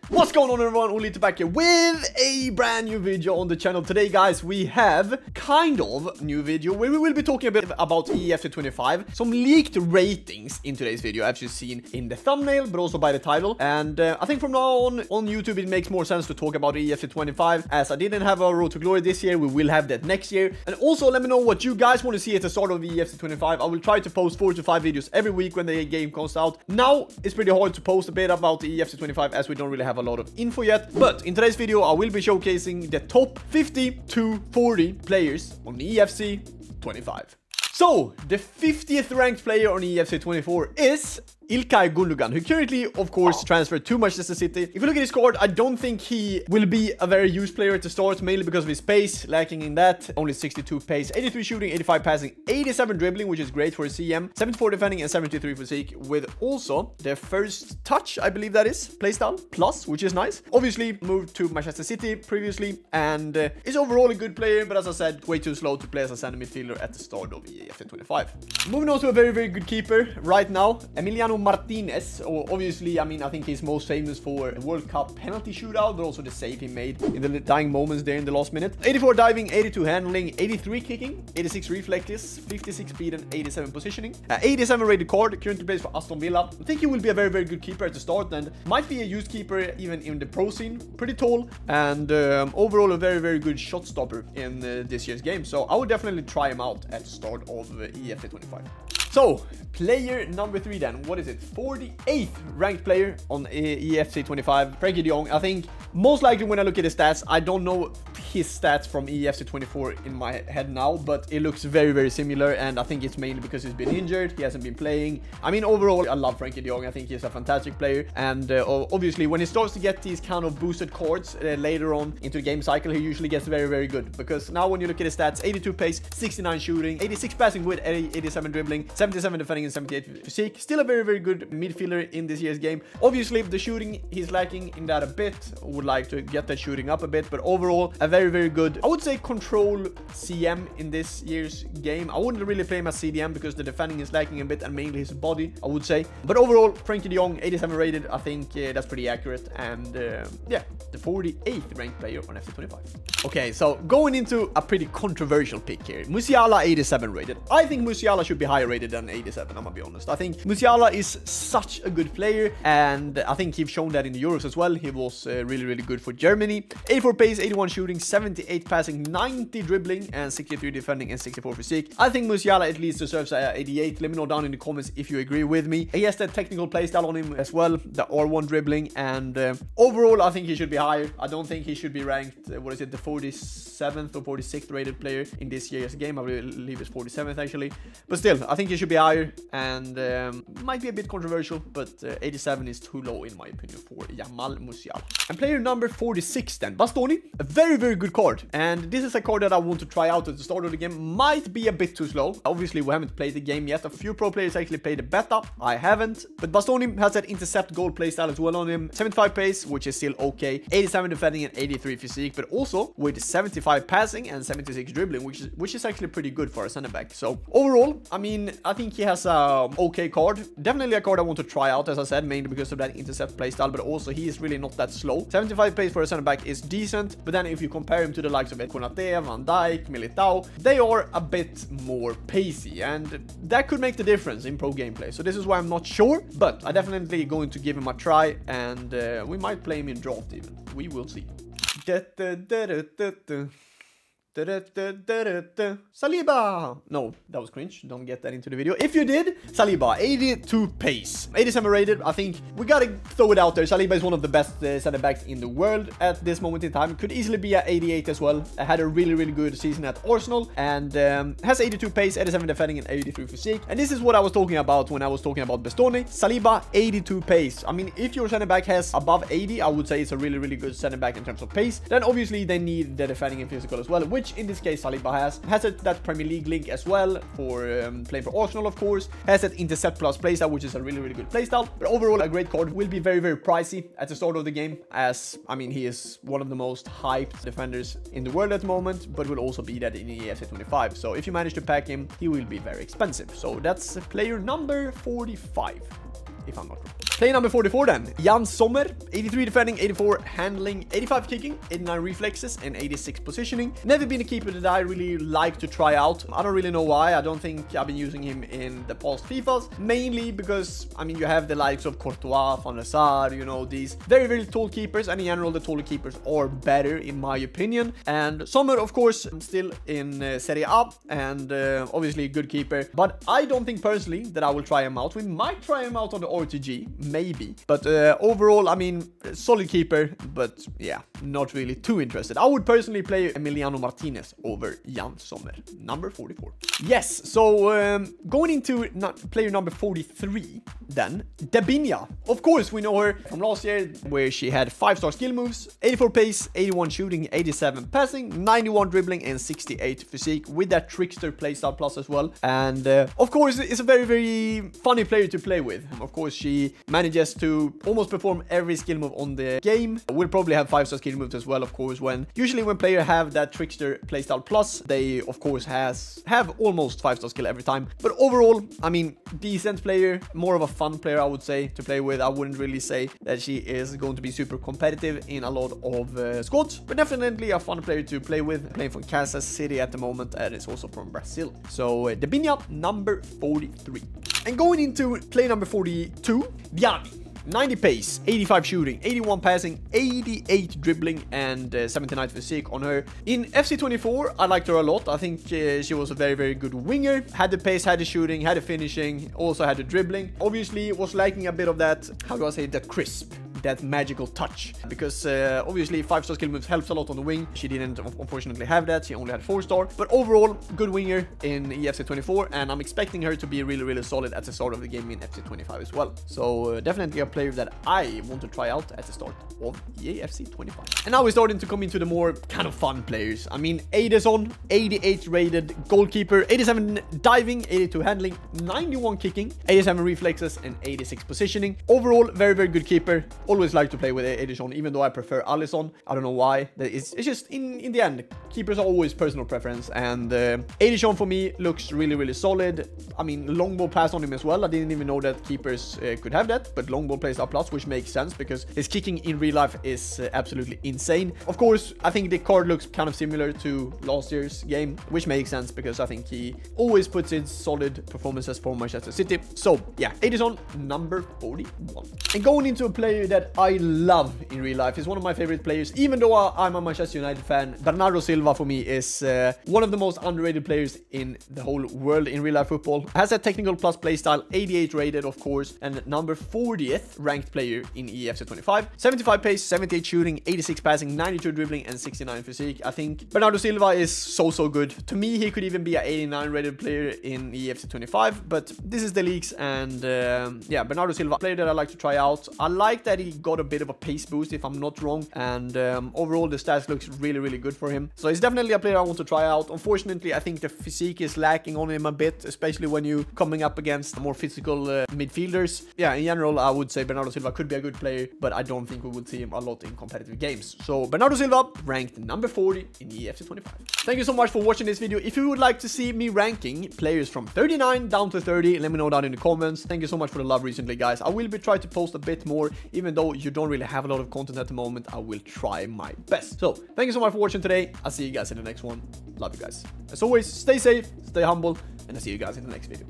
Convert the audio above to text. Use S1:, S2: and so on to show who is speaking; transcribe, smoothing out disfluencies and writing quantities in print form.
S1: What's going on, everyone? Ollelito back here with a brand new video on the channel. Today, guys, we have kind of new video where we will be talking a bit about EFC 25, some leaked ratings in today's video, as you've seen in the thumbnail, but also by the title. And I think from now on YouTube, it makes more sense to talk about EFC 25, as I didn't have a Road to Glory this year. We will have that next year. And also, let me know what you guys want to see at the start of EFC 25. I will try to post 4 to 5 videos every week when the game comes out. Now, it's pretty hard to post a bit about the EFC 25 as we don't really have a lot of info yet, but in today's video I will be showcasing the top 50 to 40 players on EFC 25. So the 50th ranked player on EFC 24 is İlkay Gundogan, who currently, of course, transferred to Manchester City. If you look at his card, I don't think he will be a very used player at the start, mainly because of his pace, lacking in that. Only 62 pace, 83 shooting, 85 passing, 87 dribbling, which is great for a CM, 74 defending, and 73 physique, with also their first touch, I believe that is, playstyle plus, which is nice. Obviously, moved to Manchester City previously, and is overall a good player, but as I said, way too slow to play as a center midfielder at the start of EFC 25. Moving on to a very, very good keeper right now, Emiliano Martinez. Obviously, I mean, I think he's most famous for a World Cup penalty shootout, but also the save he made in the dying moments there in the last minute. 84 diving, 82 handling, 83 kicking, 86 reflexes, 56 speed, and 87 positioning. 87 rated card, currently plays for Aston Villa. I think he will be a very, very good keeper at the start, and might be a used keeper even in the pro scene. Pretty tall, and overall a very, very good shot stopper in this year's game. So I would definitely try him out at the start of EFC 25. So, player number 3 then, what is it? 48th ranked player on EFC 25, Frenkie de Jong. I think most likely when I look at his stats, I don't know his stats from EFC 24 in my head now, but it looks very, very similar, and I think it's mainly because he's been injured, he hasn't been playing. I mean, overall, I love Frenkie de Jong. I think he's a fantastic player, and obviously when he starts to get these kind of boosted cards later on into the game cycle, he usually gets very, very good, because now when you look at his stats, 82 pace, 69 shooting, 86 passing with 87 dribbling, 77 defending, and 78 physique. Still a very, very good midfielder in this year's game. Obviously, the shooting, he's lacking in that a bit. Would like to get that shooting up a bit, but overall, a very, very good, I would say, control CM in this year's game. I wouldn't really play him as CDM because the defending is lacking a bit, and mainly his body, I would say. But overall, Frenkie de Jong, 87 rated. I think that's pretty accurate. And yeah, the 48th ranked player on FC 25. Okay, so going into a pretty controversial pick here. Musiala, 87 rated. I think Musiala should be higher rated than 87, I'm gonna be honest. I think Musiala is such a good player, and I think he's shown that in the Euros as well. He was really, really good for Germany. 84 pace, 81 shooting, 78 passing, 90 dribbling, and 63 defending, and 64 physique. I think Musiala at least deserves a 88. Let me know down in the comments if you agree with me. He has that technical playstyle on him as well, the R1 dribbling, and overall, I think he should be higher. I don't think he should be ranked, what is it, the 47th or 46th rated player in this year's game. I believe it's 47th actually, but still, I think he should be higher, and might be a bit controversial, but 87 is too low in my opinion for Jamal Musiala. And player number 46 then, Bastoni, a very, very good card, and this is a card that I want to try out at the start of the game. Might be a bit too slow. Obviously, we haven't played the game yet. A few pro players actually played the beta. I haven't, but Bastoni has that intercept goal playstyle as well on him. 75 pace, which is still okay, 87 defending, and 83 physique, but also with 75 passing and 76 dribbling, which is actually pretty good for a center back. So overall, I mean, I think he has a okay card. Definitely a card I want to try out, as I said, mainly because of that intercept playstyle, but also he is really not that slow. 75 pace for a center back is decent, but then if you compare him to the likes of Konate, Van Dijk, Militao, they are a bit more pacey, and that could make the difference in pro gameplay. So this is why I'm not sure, but I'm definitely going to give him a try, and we might play him in draft even. We will see. Saliba! No, that was cringe. Don't get that into the video. If you did, Saliba, 82 pace, 87 rated. I think we gotta throw it out there. Saliba is one of the best center backs in the world at this moment in time. Could easily be at 88 as well. Had a really, really good season at Arsenal, and has 82 pace, 87 defending, and 83 physique. And this is what I was talking about when I was talking about Bastoni. Saliba, 82 pace. I mean, if your center back has above 80, I would say it's a really, really good center back in terms of pace. Then obviously they need the defending and physical as well, which in this case Saliba has that Premier League link as well for playing for Arsenal, of course. Has that intercept plus playstyle, which is a really, really good playstyle. But overall, a great card. Will be very, very pricey at the start of the game, as I mean, he is one of the most hyped defenders in the world at the moment, but will also be that in EFC 25. So if you manage to pack him, he will be very expensive. So that's player number 45, if I'm not wrong. Play number 44 then. Jan Sommer, 83 defending, 84 handling, 85 kicking, 89 reflexes, and 86 positioning. Never been a keeper that I really like to try out. I don't really know why. I don't think I've been using him in the past FIFAs. Mainly because, I mean, you have the likes of Courtois, Van der Sar, you know, these very, very tall keepers. And in general, the taller keepers are better, in my opinion. And Sommer, of course, still in Serie A, and obviously a good keeper. But I don't think personally that I will try him out. We might try him out on the RTG, maybe. But overall, I mean, solid keeper, but yeah, not really too interested. I would personally play Emiliano Martinez over Jan Sommer, number 44. Yes, so going into player number 43, then Debinha. Of course, we know her from last year, where she had 5-star skill moves, 84 pace, 81 shooting, 87 passing, 91 dribbling, and 68 physique, with that trickster playstyle plus as well. And of course, it's a very, very funny player to play with. Of course, she manages to almost perform every skill move on the game. We'll probably have 5-star skill moves as well, of course, usually when players have that trickster playstyle plus, they of course have almost 5-star skill every time. But overall, I mean, decent player, more of a fun player, I would say, to play with. I wouldn't really say that she is going to be super competitive in a lot of squads, but definitely a fun player to play with, playing for Kansas City at the moment, and is also from Brazil. So Debinha, number 43. And going into play number 42, Diani. 90 pace, 85 shooting, 81 passing, 88 dribbling, and 79 physique on her. In FC24, I liked her a lot. I think she was a very, very good winger. Had the pace, had the shooting, had the finishing, also had the dribbling. Obviously, was lacking a bit of that, how do I say, the crisp, that magical touch, because obviously 5-star skill moves helps a lot on the wing. She didn't unfortunately have that. She only had 4-star, but overall good winger in EFC24, and I'm expecting her to be really, really solid at the start of the game in FC25 as well. So definitely a player that I want to try out at the start of EFC25. And now we're starting to come into the more kind of fun players. I mean, Ederson, 88 rated goalkeeper, 87 diving, 82 handling, 91 kicking, 87 reflexes, and 86 positioning. Overall, very, very good keeper. Always like to play with Ederson, even though I prefer Alisson. I don't know why. It's just in the end, keepers are always personal preference, and Ederson for me looks really, really solid. I mean, long ball pass on him as well. I didn't even know that keepers could have that, but long ball plays are plus, which makes sense because his kicking in real life is absolutely insane. Of course, I think the card looks kind of similar to last year's game, which makes sense because I think he always puts in solid performances for Manchester City. So yeah, Ederson, number 41. And going into a player that I love in real life, is one of my favorite players, even though I'm a Manchester United fan. Bernardo Silva for me is one of the most underrated players in the whole world in real life football. Has a technical plus playstyle, 88 rated of course, and number 40th ranked player in EFC25. 75 pace, 78 shooting, 86 passing, 92 dribbling, and 69 physique. I think Bernardo Silva is so good. To me, he could even be an 89 rated player in EFC25, but this is the leagues, and yeah, Bernardo Silva, player that I like to try out. I like that he got a bit of a pace boost, if I'm not wrong, and overall the stats looks really, really good for him. So he's definitely a player I want to try out. Unfortunately, I think the physique is lacking on him a bit, especially when you coming up against more physical midfielders. Yeah, in general, I would say Bernardo Silva could be a good player, but I don't think we would see him a lot in competitive games. So Bernardo Silva, ranked number 40 in EFC25. Thank you so much for watching this video. If you would like to see me ranking players from 39 down to 30, let me know down in the comments. Thank you so much for the love recently, guys. I will be trying to post a bit more, even though you don't really have a lot of content at the moment. I will try my best. So thank you so much for watching today. I'll see you guys in the next one. Love you guys. As always, stay safe, stay humble, and I'll see you guys in the next video.